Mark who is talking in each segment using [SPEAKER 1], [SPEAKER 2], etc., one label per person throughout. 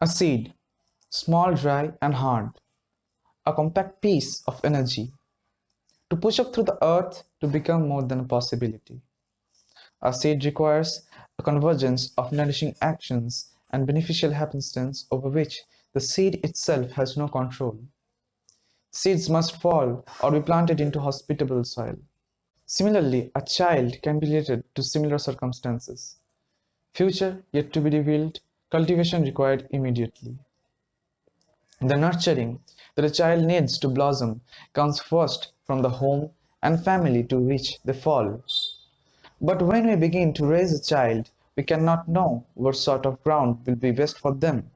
[SPEAKER 1] A seed, small, dry, and hard, a compact piece of energy to push up through the earth to become more than a possibility. A seed requires a convergence of nourishing actions and beneficial happenstance over which the seed itself has no control. Seeds must fall or be planted into hospitable soil. Similarly, a child can be related to similar circumstances. Future yet to be revealed, cultivation required immediately. The nurturing that a child needs to blossom comes first from the home and family to which they fall. But when we begin to raise a child, we cannot know what sort of ground will be best for them,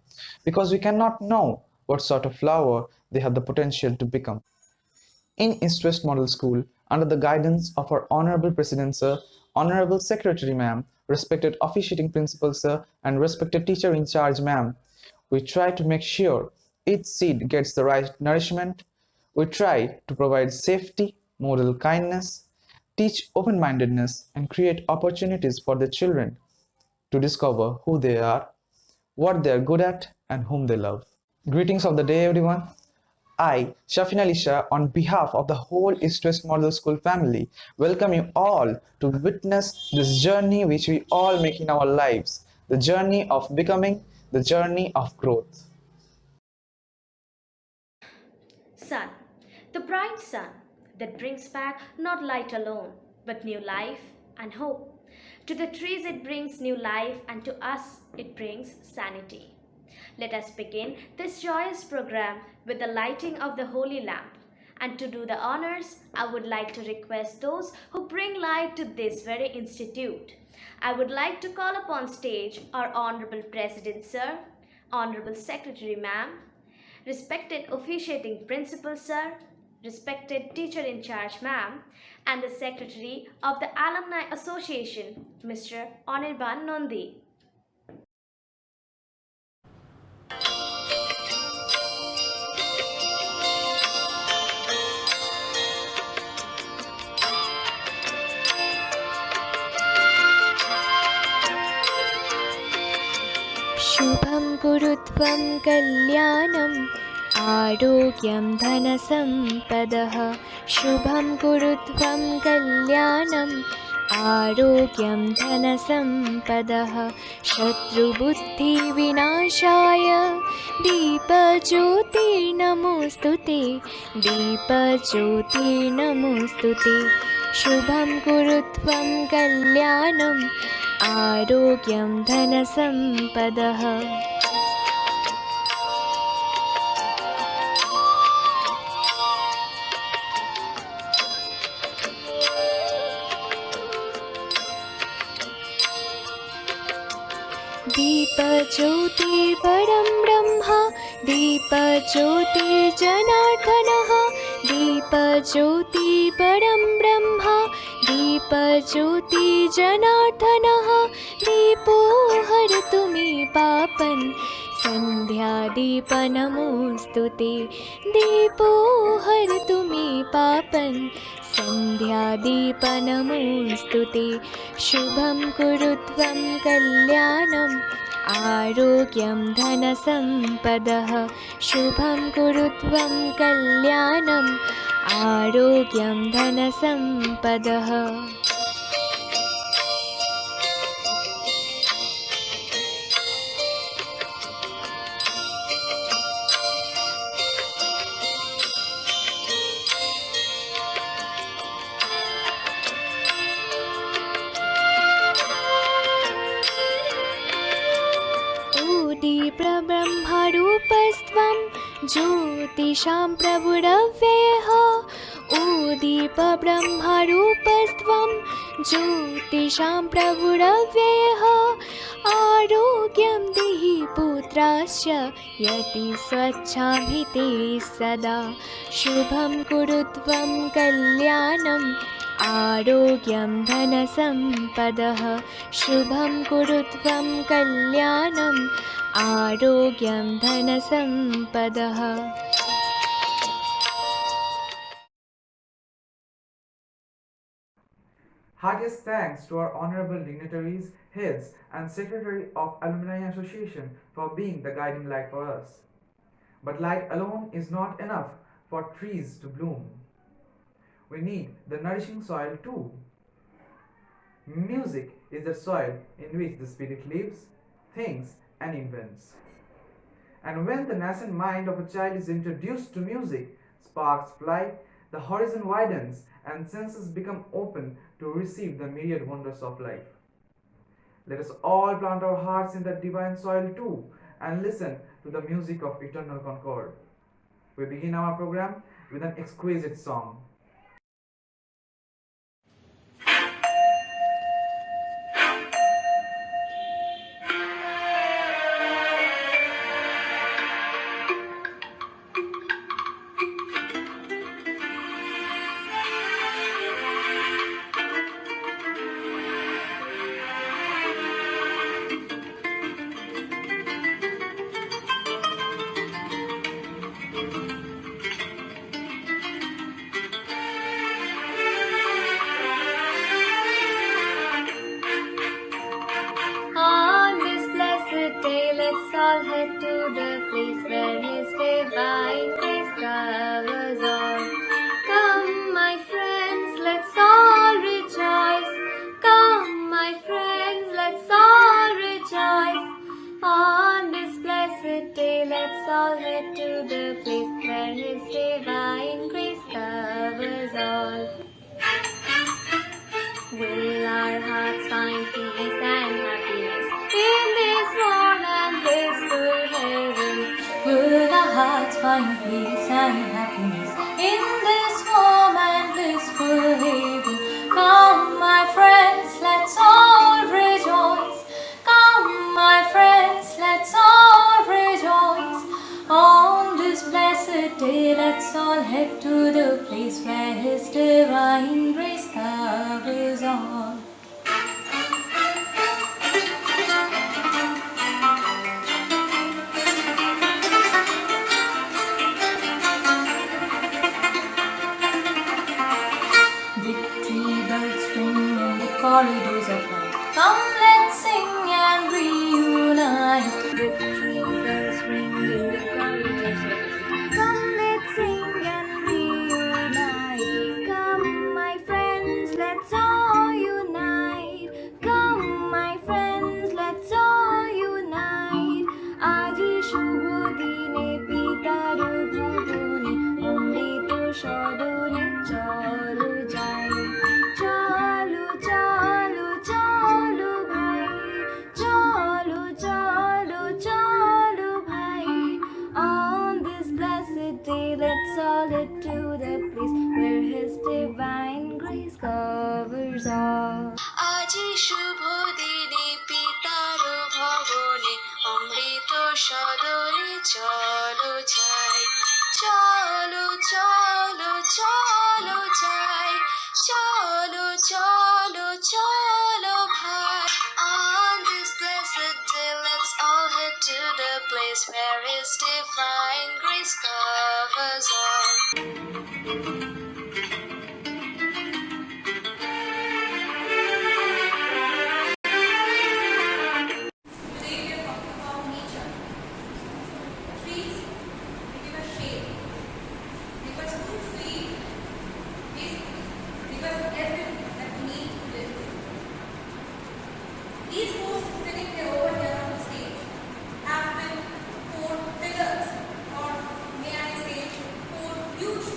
[SPEAKER 1] because we cannot know what sort of flower they have the potential to become. In East West Model School, under the guidance of our Honorable President Sir, Honorable Secretary Ma'am, respected officiating Principal Sir, and respected Teacher in Charge Ma'am, we try to make sure each seed gets the right nourishment. We try to provide safety, moral kindness, teach open-mindedness, and create opportunities for the children to discover who they are, what they are good at, and whom they love. Greetings of the day, everyone. I, Shafin Ali Shah, on behalf of the whole East West Model School family, welcome you all to witness this journey which we all make in our lives, the journey of becoming, the journey of growth.
[SPEAKER 2] Sun, the bright sun that brings back not light alone, but new life and hope. To the trees it brings new life, and to us it brings sanity. Let us begin this joyous program with the lighting of the holy lamp. And to do the honors, I would like to request those who bring light to this very institute. I would like to call upon stage our Honorable President Sir, Honorable Secretary Ma'am, respected officiating principal sir, respected teacher in charge ma'am, and the secretary of the Alumni Association, Mr. Anirban Nondi.
[SPEAKER 3] शुभं कुरु त्वं कल्याणम् आरोग्यं धनसम्पदः शुभं कुरु त्वं कल्याणम् आरोग्यं धनसम्पदः शत्रुबुद्धिविनाशाय दीपज्योतिर्नमोऽस्तु ते दीपज्योतिर्नमोऽस्तु ते शुभं कुरु त्वं कल्याणम् आरोग्यं धनसम्पदः दीपज्योतिर्परं ब्रह्म दीपज्योतिर्जनार्दनः दीपज्योतिर्परं ब्रह्म दीपज्योतिर्जनार्दनः दीपो हरतु मे पापन् सन्ध्यादीपनमोऽस्तु ते दीपो हरतु मे पापन् सन्ध्यादीपनमोऽस्तु ते शुभं कुरु त्वं कल्याणम् आरोग्यं धनसम्पदः शुभं कुरु त्वं कल्याणम् आरोग्यं धनसम्पदः प्रब्रह्मरूपस्त्वं ज्योतिषां प्रभुरव्ययः उदीपब्रह्मरूपस्त्वं ज्योतिषां प्रभुरव्ययः आरोग्यं देहि पुत्राश्च यति स्वच्छाभिते सदा शुभं कुरु त्वं कल्याणम् आरोग्यं धनसम्पदः शुभं कुरु त्वं कल्याणम् आरोग्यं धनसम्पदः
[SPEAKER 1] Heartiest thanks to our honorable dignitaries, heads, and secretary of Alumni Association for being the guiding light for us. But light alone is not enough for trees to bloom. We need the nourishing soil too. Music is the soil in which the spirit lives, thinks, and invents. And when the nascent mind of a child is introduced to music, sparks fly, the horizon widens, and senses become open to receive the myriad wonders of life. Let us all plant our hearts in that divine soil too, and listen to the music of eternal concord. We begin our program with an exquisite song.
[SPEAKER 3] On this blessed day, let's all head to the place where His divine grace covers all. Come, my friends, let's all rejoice. Come, my friends, let's all rejoice. On this blessed day, let's all head to the place where His divine grace covers all. Will our hearts find peace and happiness in this warm and blissful heaven? Will our hearts find peace and happiness in this warm and blissful haven? Come, my friends, let's all rejoice. Come, my friends, let's all rejoice. On this blessed day, let's all head to the place where His divine grace covers all. Victory bells ring in the corridors of life. Come, let's sing and reunite. Victory bells ring in the corridors of life. Come, let's sing and reunite. Come, my friends, let's all unite. Come, my friends, let's all unite. আজি শুভ দিনে পিতার ভবনে অমৃত সদনে চলো যাই। চলো চলো চলো ভাই, চলো চলো চলো ভাই। On this blessed day, let's all head to the place where His divine grace covers all. আজি শুভ দিনে পিতার ভবনে অমৃত সদনে চলো যাই। চলো চলো চলো যাই। চলো চলো চলো ভাই। On this blessed day, let's all head to the place where His divine grace covers all.
[SPEAKER 4] Today we are talking about nature. Trees, they give us shade. They give us food to eat. Basically, they give us everything that we need to live. These posts sitting here over here on the stage have been four pillars, or may I say, four huge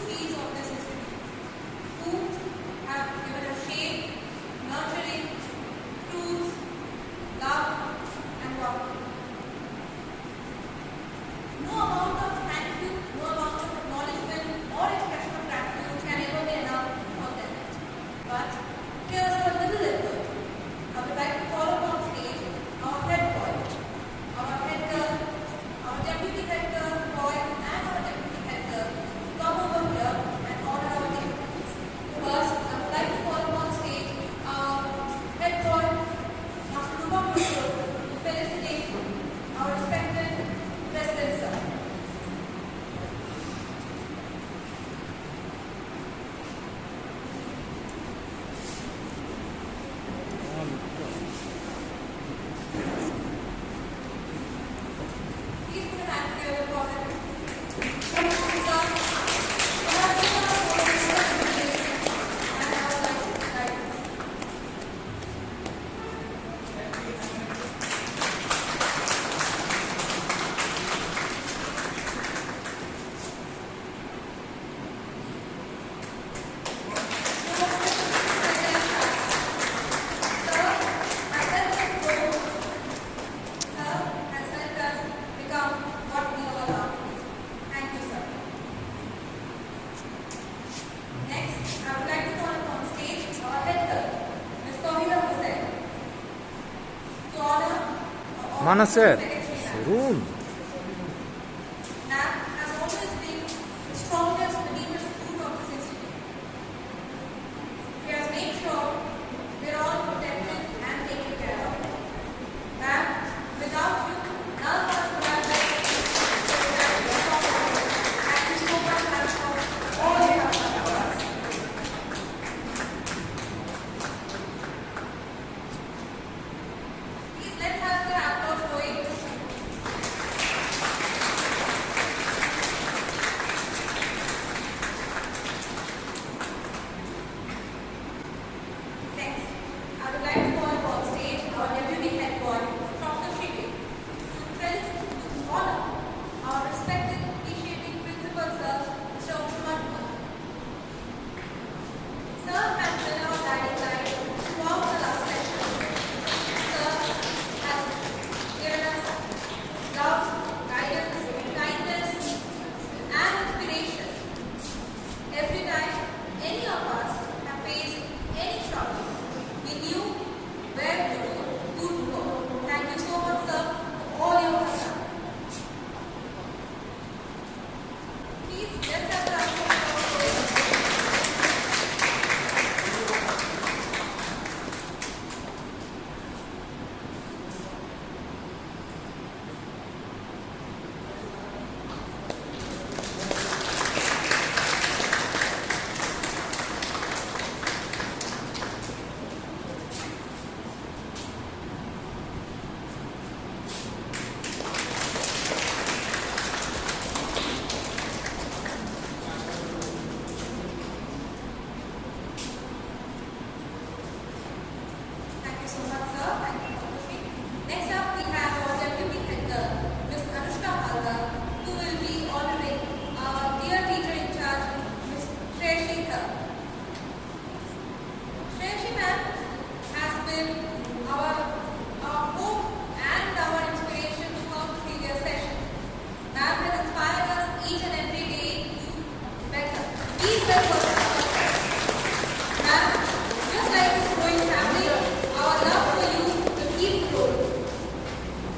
[SPEAKER 5] Manasseh, Surun.
[SPEAKER 4] NAP has always been the strongest and deepest root of this institute. He has made sure we're all protected and taken care of. NAP, without you, none of us would have been able to protect your property. Thank you so much, NAP, for all you have done for us. Please, let's have the applause going. Next, I would like to call on stage our deputy head boy, Dr. Shiki, to honor our respected, appreciating principal sir, Mr. Anshuman Bhatt. Sir has been our guiding light throughout the last session. Sir has given us love, guidance, kindness, and inspiration. Every time any of us have faced any struggle, we knew where to go, who to go. Thank you so much, sir, for all you have done. Please, let's have the applause. Thank you so much, sir. Thank you, Dr. Sri. Next up, we have our deputy head girl, Ms. Anushka Halda, who will be honoring our dear teacher in charge, Ms. Shreyashi sir. Shreyashi ma'am has been our hope and our inspiration throughout the previous session. Ma'am has inspired us each and every day to do better. Be better. Ma'am, just like this growing family, our love for you will keep growing.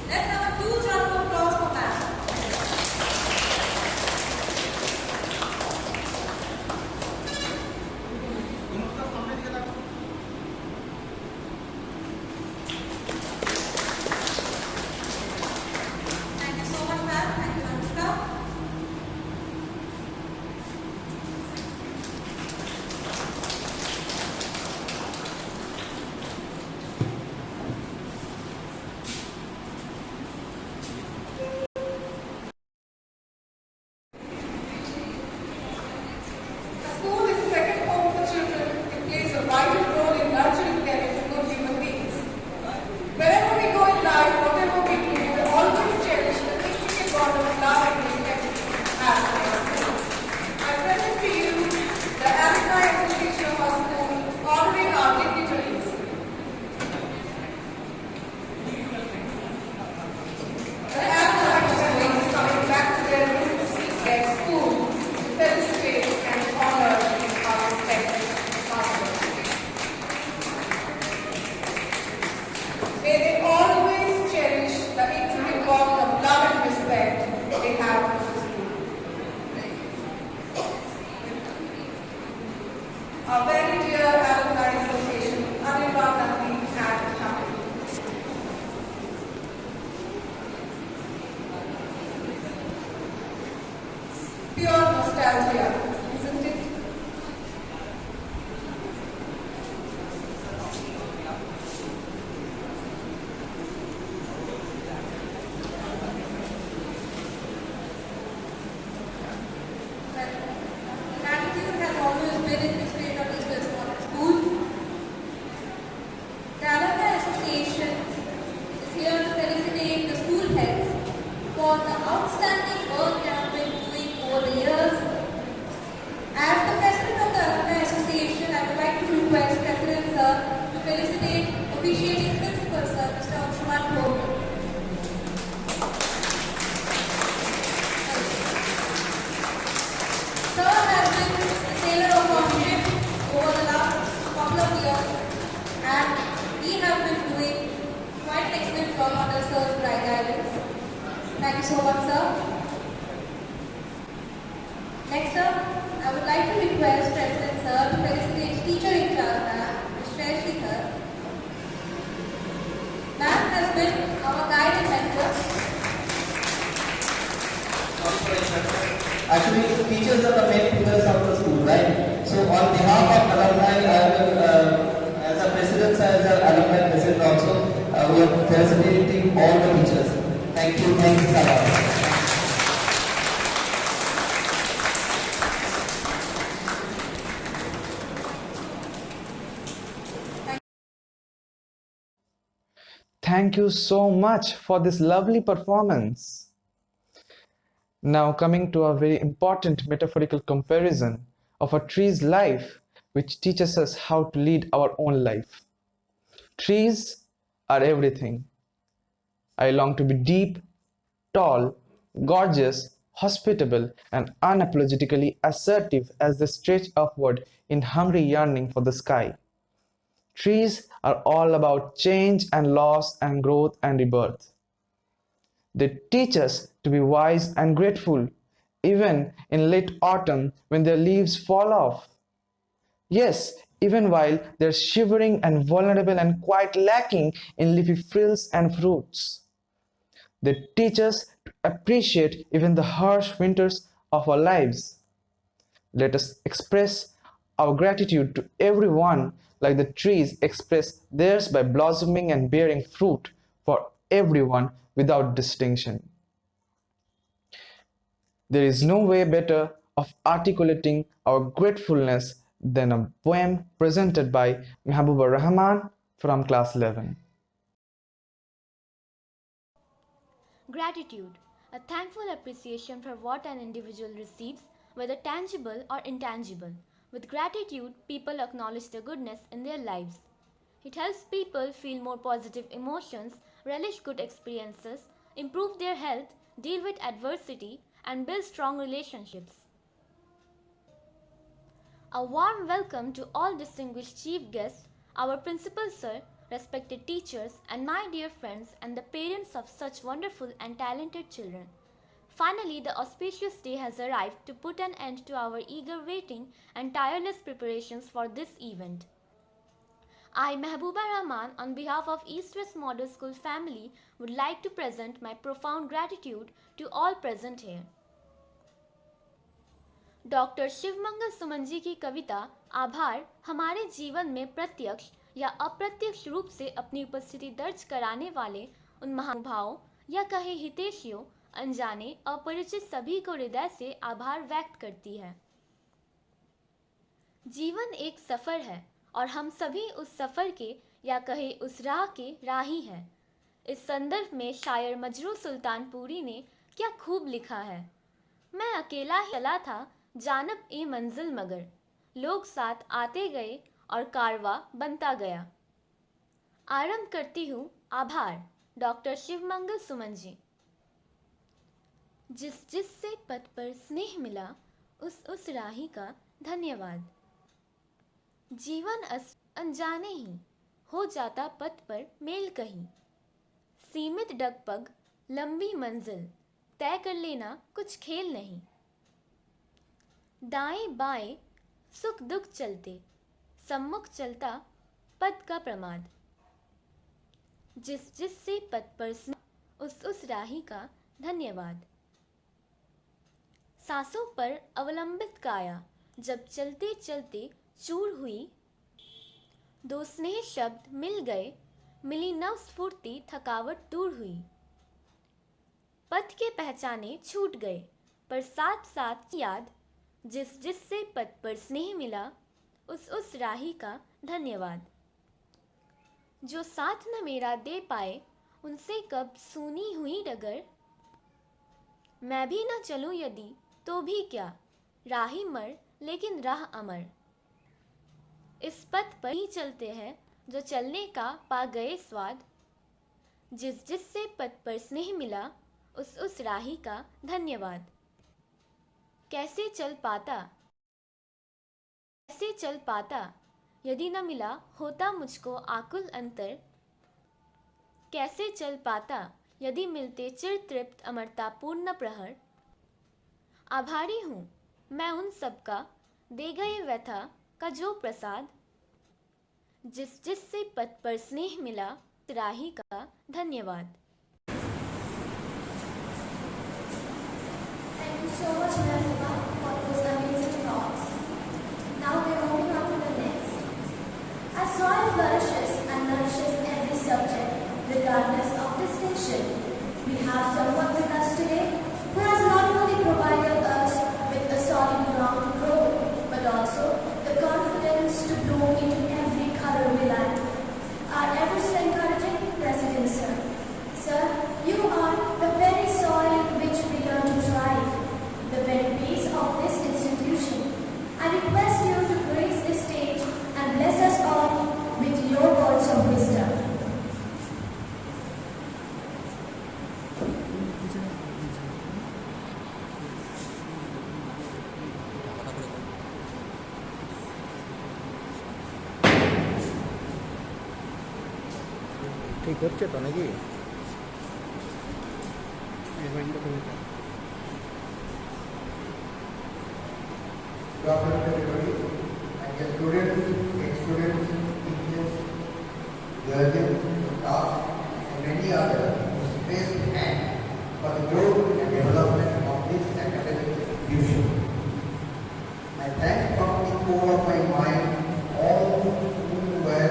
[SPEAKER 4] Let's have a huge round of applause for Ma'am. Thank you so much, Ma'am. Thank you, Anushka. A school is a second home for children. It plays a vital role in nurturing them into good human beings. Wherever we go in life, whatever we do, we will always cherish the intricate bond of love and respect as our school. I present to you the Alumni Association of our school honoring our dignitaries. The Alumni Association is coming back to their roots, their school, to felicitate and honor our respected masters. May they always cherish the intricate bond of love and respect they have for the school. Our very dear Alumni Association, Anirban Nandi and Happy. Pure nostalgia, isn't it? Gratitude has always been in the spirit of East Westmoreland School. The Alumni Association is here to felicitate the school heads for the outstanding work they have been doing over the years. As the president of the Alumni Association, I would like to request President Sir to felicitate officiating principal Sir, Mr. Anshuman Bhatt. Sir has been the sailor of our ship over the last couple of years, and we have been doing quite an excellent job under Sir's guidance. Thank you so much, sir. Next up, I would like to request President Sir to felicitate Teacher in Class, Ma'am, Ms. Shreshikar. Ma'am has been our guide and mentor.
[SPEAKER 6] Actually, teachers are the main pillars of the school, right? So, on behalf of alumni, I will, as a president, as an alumni president also, we are felicitating all the teachers. Thank you, Sarah.
[SPEAKER 1] Thank you so much for this lovely performance. Now coming to a very important metaphorical comparison of a tree's life, which teaches us how to lead our own life. Trees are everything. I long to be deep, tall, gorgeous, hospitable, and unapologetically assertive as they stretch upward in hungry yearning for the sky. Trees are all about change and loss and growth and rebirth. They teach us to be wise and grateful, even in late autumn when their leaves fall off. Yes, even while they're shivering and vulnerable and quite lacking in leafy frills and fruits. They teach us to appreciate even the harsh winters of our lives. Let us express our gratitude to everyone like the trees express theirs by blossoming and bearing fruit for everyone without distinction. There is no way better of articulating our gratefulness than a poem presented by Mehbooba Rahman from class 11.
[SPEAKER 2] Gratitude, a thankful appreciation for what an individual receives, whether tangible or intangible. With gratitude, people acknowledge the goodness in their lives. It helps people feel more positive emotions, relish good experiences, improve their health, deal with adversity, and build strong relationships. A warm welcome to all distinguished chief guests, our principal sir, respected teachers, and my dear friends and the parents of such wonderful and talented children. Finally, the auspicious day has arrived to put an end to our eager waiting and tireless preparations for this event. I, Mehbooba Rahman, on behalf of East West Model School family, would like to present my profound gratitude to all present here. Doctor Shivmangal Suman ji की कविता आभार हमारे जीवन में प्रत्यक्ष या अप्रत्यक्ष रूप से अपनी उपस्थिति दर्ज कराने वाले उन महानुभावों या कहे हितैषियों, अनजाने अपरिचित सभी को हृदय से आभार व्यक्त करती है। जीवन एक सफर है और हम सभी उस सफर के या कहे उस राह के राही हैं। इस संदर्भ में शायर मजरू सुल्तानपुरी ने क्या खूब लिखा है। मैं अकेला ही चला था जानब ए मंजिल मगर लोग साथ आते गए और कारवा बनता गया। आरंभ करती हूँ आभार डॉक्टर शिवमंगल सुमन जी। जिस से पथ पर स्नेह मिला उस राही का धन्यवाद। जीवन अनजाने ही हो जाता पथ पर मेल कहीं। सीमित डगपग लंबी मंजिल तय कर लेना कुछ खेल नहीं। दाएं बाएं सुख दुख चलते सम्मुख चलता पद का प्रमाद। जिस से पद पर उस राही का धन्यवाद। सांसों पर अवलंबित काया जब चलते चलते चूर हुई। दो स्नेह शब्द मिल गए मिली नव स्फूर्ति थकावट दूर हुई। पथ के पहचाने छूट गए पर साथ साथ याद। जिस से पथ पर स्नेह मिला उस राही का धन्यवाद। जो साथ न मेरा दे पाए उनसे कब सूनी हुई डगर। मैं भी न चलूं यदि तो भी क्या राही मर लेकिन राह अमर। इस पथ पर ही चलते हैं जो चलने का पा गए स्वाद। जिस से पथ पर स्नेह मिला उस राही का धन्यवाद। कैसे चल पाता यदि न मिला होता मुझको आकुल अंतर। कैसे चल पाता
[SPEAKER 3] यदि मिलते चिर तृप्त अमरतापूर्ण प्रहर। आभारी हूँ मैं उन सबका दे गए व्यथा का जो प्रसाद, जिससे पद पर स्नेह मिला त्राही का धन्यवाद।
[SPEAKER 7] Thank you so much, Nirmala, for those amazing talks. Now we're moving on to the next. As soil flourishes and nourishes every subject, regardless of distinction, we have someone with us today who has not only provided us with a solid ground to grow, but also the confidence to bloom into every color we like. Our ever so encouraging President, sir. Sir, you are the very soil in which we learn to thrive, the very base of this institution. I request you to grace this stage and bless us all with your words of wisdom.
[SPEAKER 5] ঠিক হচ্ছে তো নাকি?
[SPEAKER 8] Good afternoon, everybody. And your students, ex-students, teachers, guardians, staff, and many others who raised hand for the growth and development of this academic institution. I thank from the core of my mind all who were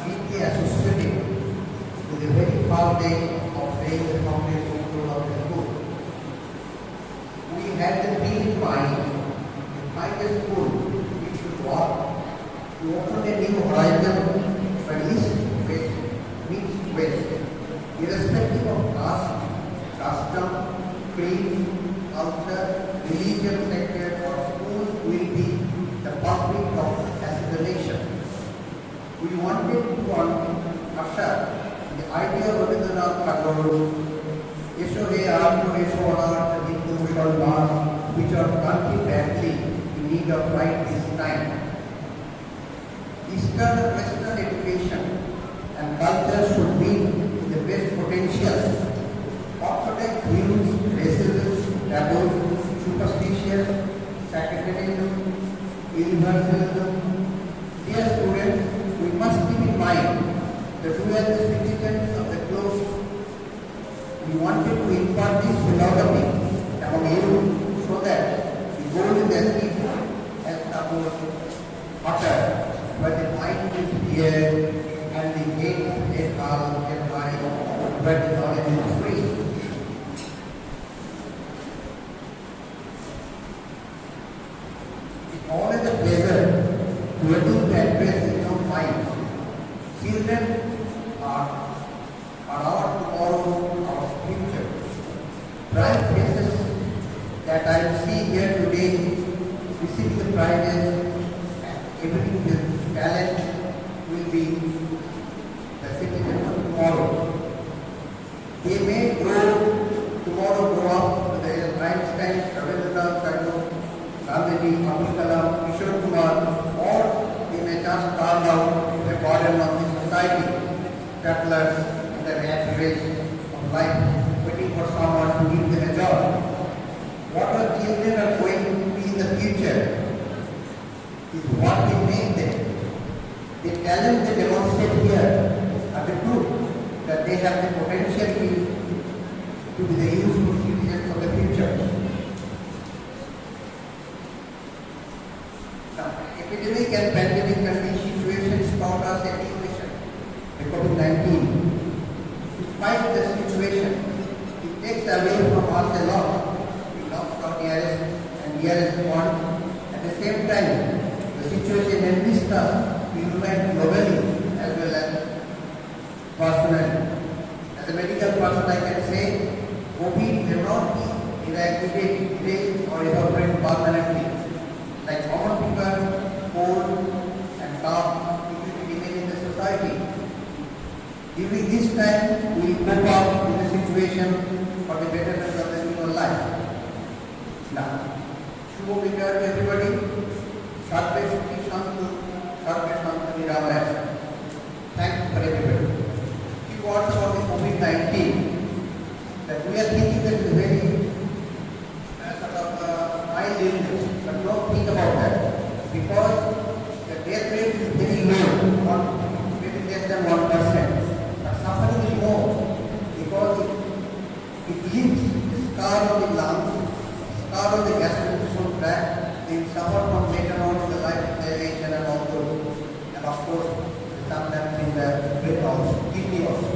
[SPEAKER 8] deeply associated to the very hard day of laying the foundation of the school. We had the dream in mind to find a school which should walk to open a new horizon for east, west, meets west, irrespective of caste, custom, creed, culture, religion, sector, or school will be the public of as the nation. We wanted to usher the idea of Rabindranath Tagore, Yesho He Aarto Yesho Anath Hindu Musalman, which are country badly in need of right this time. Eastern and Western education and culture should be the best potential. Orthodox views, racism, taboo, superstition, sectarianism, universalism. Dear students, we must keep in mind that we are the citizens of the globe. We wanted to impart this philosophy among you so that the goal is achieved as Tagore uttered, where the mind is here and the gate is all can lie, where the knowledge is free. It's always a pleasure to able to address in your mind. Children are our tomorrow, our future. Bright faces that I see here today receive the prizes and every talent will be the citizens of tomorrow. They may tomorrow grow up with the Einstein, Rabindranath Tagore, Gandhiji, Abdul Kalam, Kishore Kumar, or they may just carve out a burden of the society, settlers in the rat race of life, waiting for someone to give them a job. What our children are going to be in the future is what we make them. The talent they demonstrate here are the proof that they have the potential to be the useful citizens of the future. Now, epidemic and pandemic situations taught us a big lesson. The COVID-19, despite the situation, it takes away from us a lot. We lost our nearest and dearest one. At the same time, the situation enriches us to unite globally as well as personally. As a medical person, I can say COVID may not be eradicated or evaporate permanently. Like common fever, cold, and cough, it will remain in the society. During this time, we will cope up with the situation for the betterment of the human life. Now, Shubho Vikar to everybody, Sarve Sukhi Shantu, Sarve Shantu Niramaya. Thank you for everybody. Few words about the COVID-19. that we are thinking that it's very sort of mild illness, but don't think about that because the death rate is very low, not maybe less than 1%. But suffering is more because it leaves scar on the lungs, scar on the gastrointestinal tract, they suffer from later on in the life dilation and all those, and of course sometimes in the brain also, kidney also.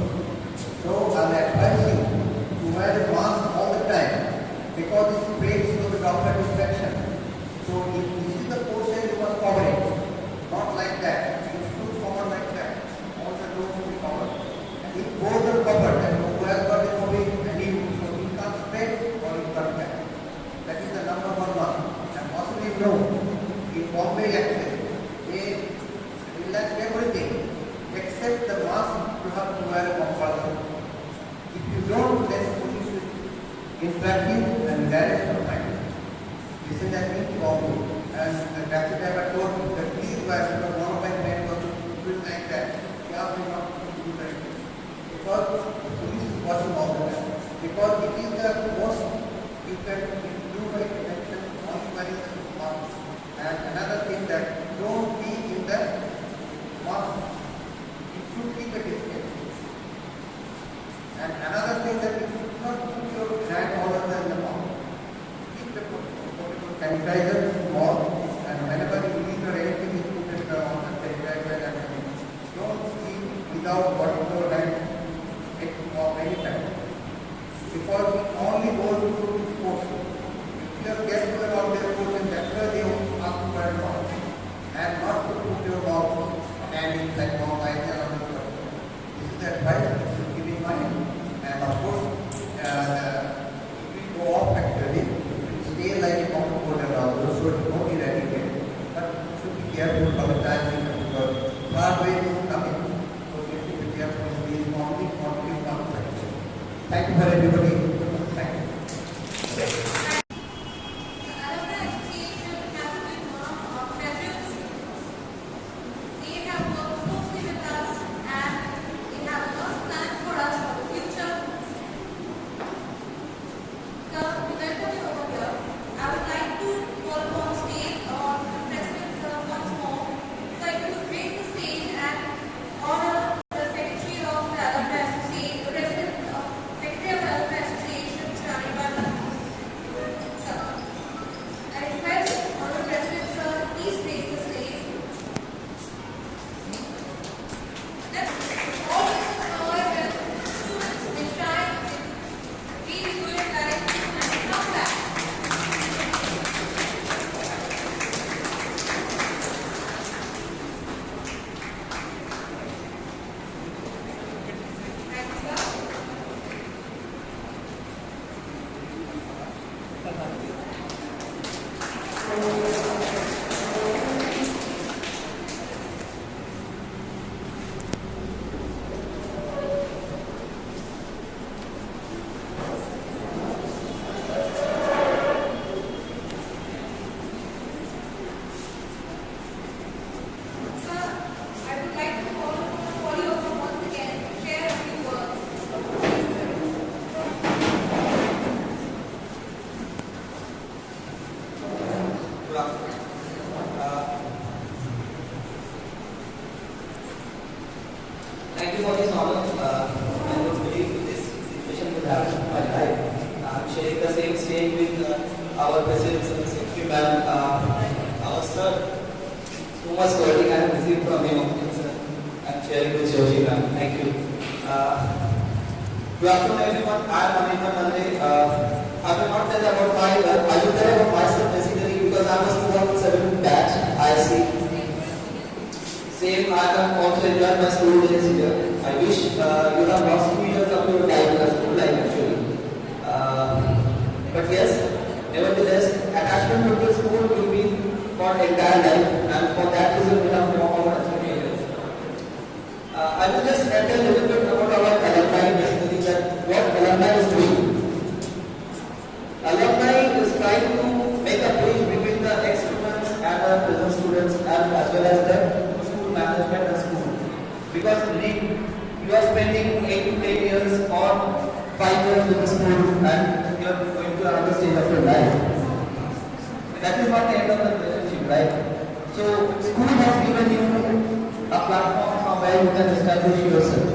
[SPEAKER 8] So I'm advising to wear a mask all the time because it spreads to the droplet infection. So if this is the portion you must cover it, not like that. You should cover like that. All the doors will be covered. And if both are covered, then who has got the COVID and you, so it can't spread or it can't get. That is the number one mask. And possibly no, in Bombay actually, they relax everything except the mask you have to wear compulsory. If you don't, then police will infract you and arrest your mind. Listen that means Bombay. And the taxi driver told me that please wear, because one of my friends was doing like that. He asked me not to do that. Because the police is watching all the time. Because it is the most you can do by connection only by the mask. And another thing that don't be in the mask. You should keep a distance. And another thing that you should not put your hand all over in the mouth. Keep the sanitizer small, and whenever you eat or anything, you put it on the sanitizer and don't eat without washing your hands for any time. Because we only go to sports. If your guests were out there sports, that's where they ask to wear mask. And not to put your mouth hand in like mouth like that on the floor. This is the advice you should keep in mind. And of course, if we go off actually, it will stay like a common cold and all those, so it won't eradicate. But you should be careful for the time because third wave is coming. So you should be careful in these only conflicts. Thank you for everybody. Thank you.
[SPEAKER 4] Alumni Association has been one of our treasures. They have worked closely with us and they have a lot of plans for us for the future. So, to welcome you over here, I would like to call upon stage on the President Sir once more. So, if you could raise the stage and honor the Secretary of the Alumni Association, the President of Secretary of the Alumni Association, Mr. Anirban. Sir, I request Honorable President Sir, please raise the stage. Let's all enjoy when students will shine really good in life and come back. Thank you, sir. Sir, I would like to call you over once again to share a few words.
[SPEAKER 6] Good afternoon. Thank you for this honor. I don't believe this situation will happen in my life. I'm sharing the same stage with our President, Secretary Ma'am, our sir. So much quality I have received from him. Sir. I'm sharing with Joshi Ma'am. Thank you. Good afternoon, everyone. I'm Anirban Nande. I will not tell about I will tell about myself basically because I was 2007 batch. I see. Same, I have also enjoyed my school days here. I wish you have lost 2 years of your life, school life actually. But yes, nevertheless, attachment to the school will be for entire life, and for that reason we have come our experience. I will just tell a little bit about our alumni, basically that what alumni is doing. Alumni is trying to make a bridge between the ex-students and the present students and as well as the school management and school. Because you are spending 8 to 10 years on 5 years with the school and you are going to another stage of your life. That is not the end of the relationship, right? So school has given you a platform from where you can establish yourself.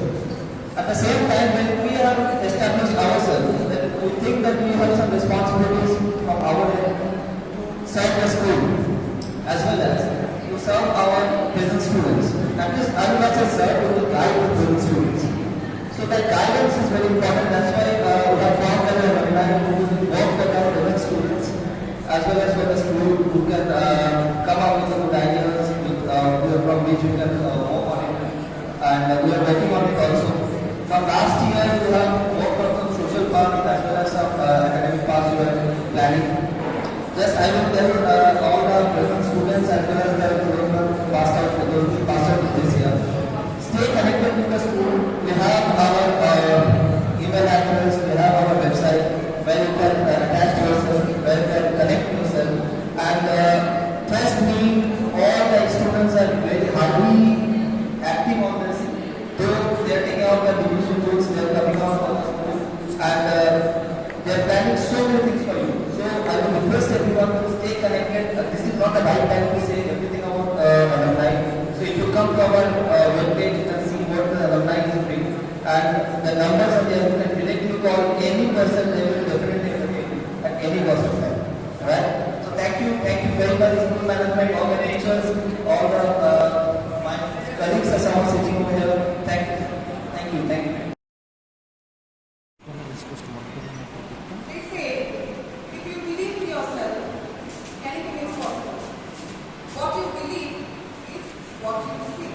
[SPEAKER 6] At the same time, when we have established ourselves, then we think that we have some responsibilities from our end to serve the school as well as to serve our present students. That is, I would not say serve, but to guide the present students. So that guidance is very important. That's why we have formed an alumni who will work with our present students as well as for the school who can come up with some good ideas from which we can work on it. And we are working on it also. From last year, we have worked on some social part as well as some academic parts we are planning. Just I will tell all the present students as well as the those who have passed out for those who passed out this year. Stay connected with the school. We have our email address, we have our website where you can attach yourself, where you can connect yourself. And trust me, all the students are very hardly active on this. Though they are taking out the division books, they are coming out of the school and they are planning so many things for you. So I will request everyone to stay connected. This is not the right time to say everything about alumni. So if you come to our webpage, you can see what the alumni is doing. And the numbers are there, you can directly call any person, they will definitely entertain you at any cost of time. Alright? So thank you very much, school management, all the teachers, all the my colleagues are someone sitting over here. Thank you. Thank you.
[SPEAKER 4] They say, if you believe in yourself, anything is possible. What you believe is what you see.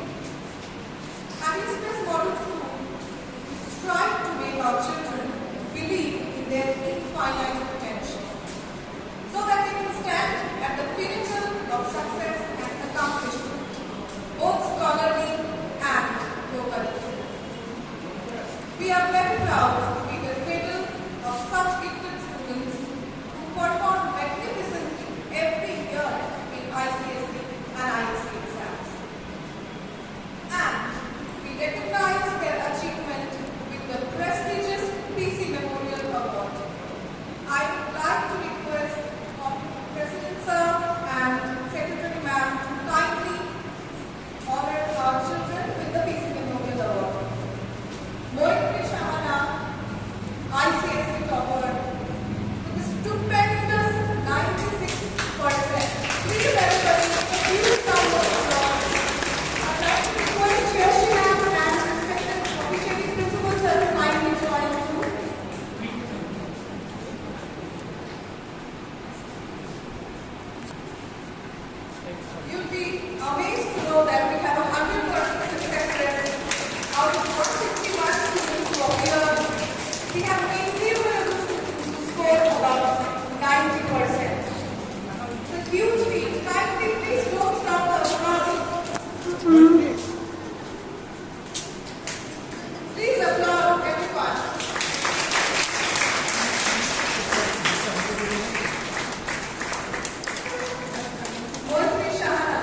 [SPEAKER 4] And Express Model School strive to make our children believe in their infinite potential, so that they can stand at the pinnacle of success and accomplishment, both scholarly and locally. We are very proud to be the cradle of such gifted students who perform magnificently every year in ICSE and ISC exams. And we recognize their achievement with the prestigious PC Memorial Award. I would like to request President Sir and Secretary Ma'am to kindly honor our children with the PC Memorial Award. Mohit Shahana, ICSE topper, with a stupendous 96%. Please everybody, a huge round of applause. I'd like to request Chair Shriram and respected officiating principal sir to kindly join too. You'll be amazed to know that we have 100% success rate out of 161 students who appear. We have mainly been able to score about 90%. It's a huge feat. Kindly, please don't stop the applause. Please applaud everyone. Mohit Shahana.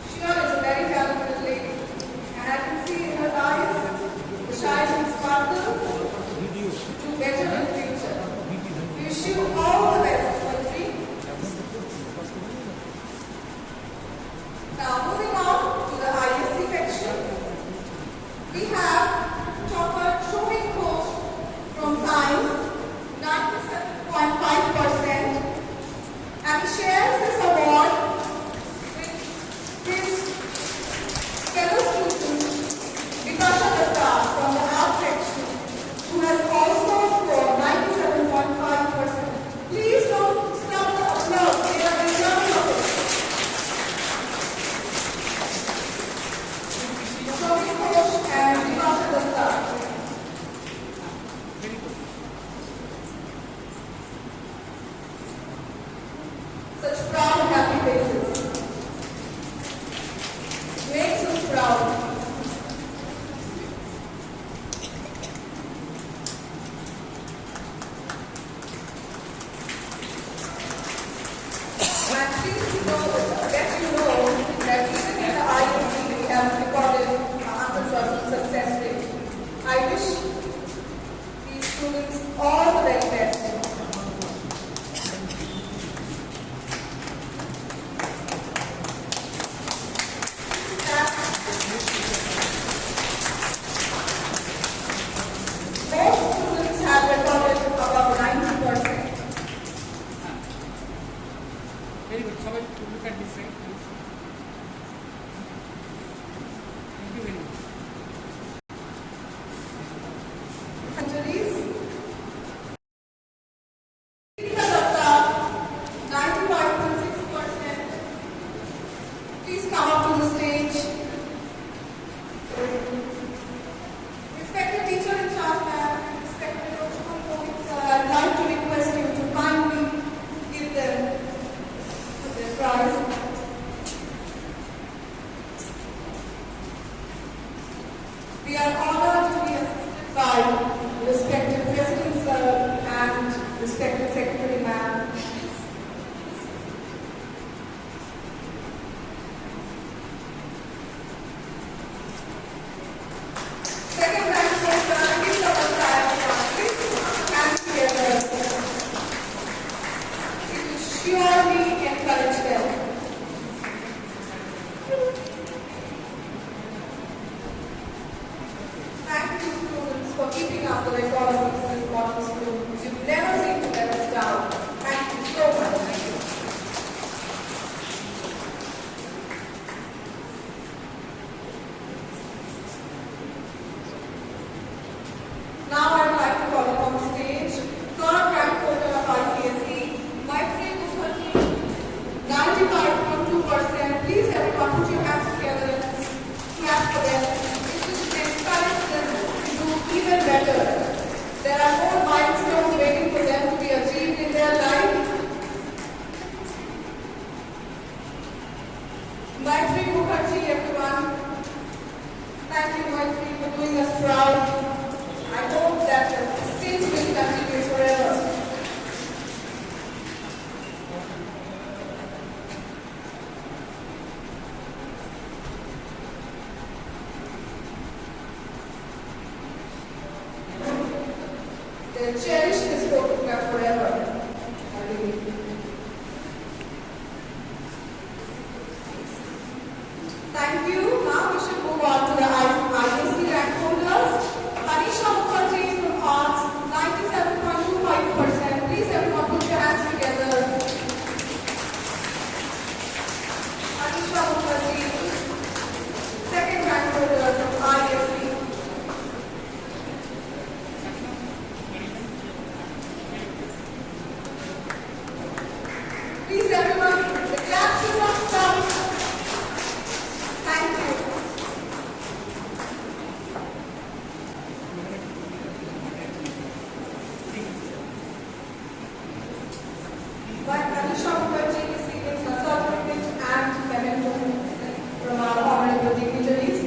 [SPEAKER 4] She is a very talented lady, and I can see in her eyes the shine and sparkle to do better in the future. We wish you all the best, Mohit. Now moving on to the ISC section, we have topper Shohit Ghosh from Science, 97.5%, and he shares this award with his fellow student Vipasha Datta from the art section, who has also scored 97.5%. Please don't stop the applause. They are deserving of it. Shohit Ghosh and Vipasha Datta. Such proud, happy faces. Makes us proud. I'm pleased to know that you know that even in the ISC we have recorded 100% success rate. I wish all the very best. Most students have recorded above 90%.
[SPEAKER 9] Very good. So look at this side, please. Thank you very much.
[SPEAKER 4] Anjali's. Deepika Datta, 95.6%. Please come up to the stage. Respected teacher in charge, ma'am, respected Rochman sir, I'd like to request you to kindly give them their prize. We are honored to be assisted by respected President sir and respected Secretary ma'am. Second rank holder, Anita Vasai, and together. It will surely encourage them. Thank you, students, for keeping up the record of excellence model school. You've never seemed to let us down. Thank you so much. Now I'd like to call upon the stage third rank holder of ICSE, Maitri Mukherjee, 95.2%. Please everyone put your hands together and clap for them. It will encourage them to do even better. There are more milestones waiting for them to be achieved in their life. Maitri Mukherjee, everyone. Thank you, Maitri, for doing us proud. I hope that the stage will continue forever. They'll cherish this photograph forever, I believe. Thank you. Now we should move on to the ICC rank holders. Anisha Mukherjee from Arts, 97.25%. Please everyone put your hands together. Anisha Mukherjee, second rank holder from ISC. Please everyone, the clap should not stop. Thank you. By Anisha Mukherjee receiving a certificate and memento from our honorable dignitaries.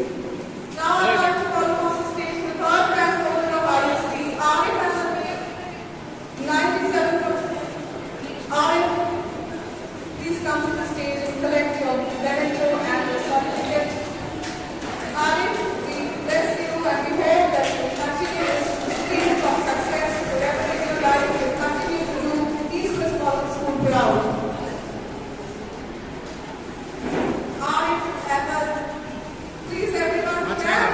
[SPEAKER 4] Now I'd like to call upon the stage the third rank holder of ISC, Arif Hasan, 97%. Arif, please come to the stage and collect your memento and your certificate. Arif, we bless you and we hope that you will continue this stream of success wherever in your life. You will continue to do East West Public School proud. Arif, Ahmed, please everyone clap.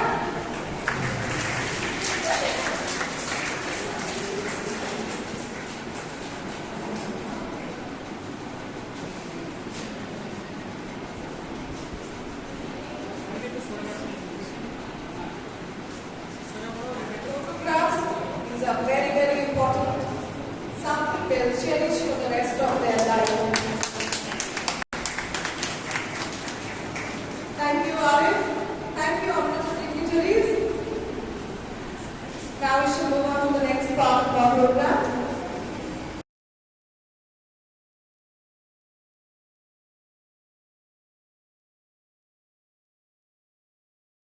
[SPEAKER 4] Photographs, these are very, very important. Something they'll cherish for the rest of their life. Thank you, Arif. Thank you, honorable dignitaries. Now we shall move on to the next part of our program.